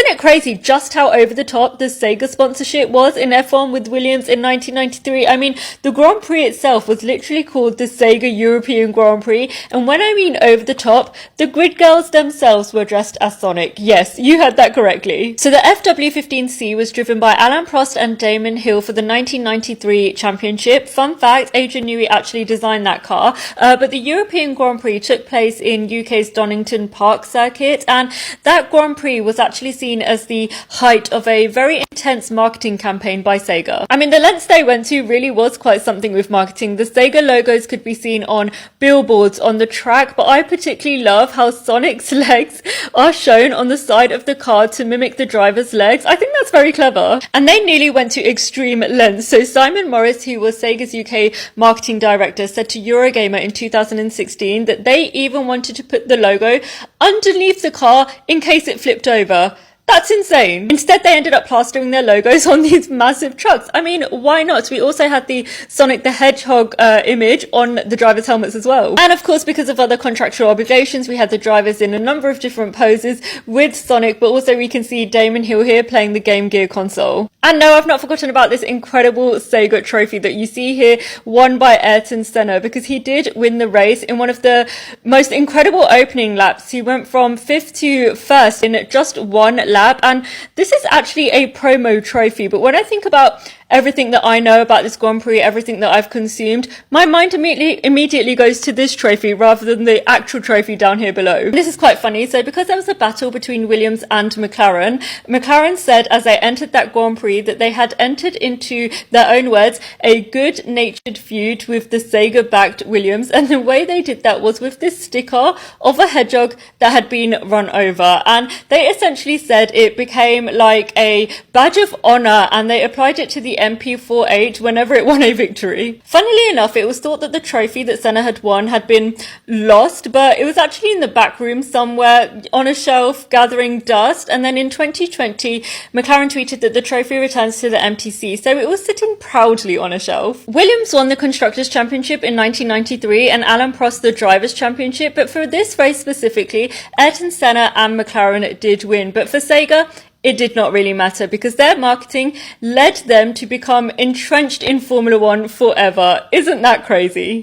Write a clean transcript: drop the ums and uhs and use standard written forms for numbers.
Isn't it crazy just how over the top the Sega sponsorship was in F1 with Williams in 1993? I mean, the Grand Prix itself was literally called the Sega European Grand Prix, and when I mean over the top, the grid girls themselves were dressed as Sonic. Yes, you heard that correctly. So the FW15C was driven by Alain Prost and Damon Hill for the 1993 championship. Fun fact, Adrian Newey actually designed that car, but the European Grand Prix took place in UK's Donington Park circuit, and that Grand Prix was actually seen as the height of a very intense marketing campaign by Sega. I mean, the lengths they went to really was quite something with marketing. The Sega logos could be seen on billboards on the track, but I particularly love how Sonic's legs are shown on the side of the car to mimic the driver's legs. I think that's very clever. And they nearly went to extreme lengths. So Simon Morris, who was Sega's UK marketing director, said to Eurogamer in 2016 that they even wanted to put the logo underneath the car in case it flipped over. That's insane. Instead, they ended up plastering their logos on these massive trucks. I mean, why not? We also had the Sonic the Hedgehog image on the drivers' helmets as well. And of course, because of other contractual obligations, we had the drivers in a number of different poses with Sonic, but also we can see Damon Hill here playing the Game Gear console. And no, I've not forgotten about this incredible Sega trophy that you see here, won by Ayrton Senna, because he did win the race in one of the most incredible opening laps. He went from 5th to 1st in just one lap. And this is actually a promo trophy, but when I think about everything that I know about this Grand Prix, everything that I've consumed, my mind immediately goes to this trophy rather than the actual trophy down here below. And this is quite funny. So because there was a battle between Williams and McLaren said as they entered that Grand Prix that they had entered into, their own words, a good-natured feud with the Sega-backed Williams, and the way they did that was with this sticker of a hedgehog that had been run over, and they essentially said it became like a badge of honor, and they applied it to the MP48 whenever it won a victory. Funnily enough, it was thought that the trophy that Senna had won had been lost, but it was actually in the back room somewhere on a shelf gathering dust, and then in 2020 McLaren tweeted that the trophy returns to the MTC, so it was sitting proudly on a shelf. Williams won the Constructors' Championship in 1993 and Alain Prost the Drivers' Championship, but for this race specifically, Ayrton Senna and McLaren did win. But for Sega, it did not really matter because their marketing led them to become entrenched in Formula One forever. Isn't that crazy?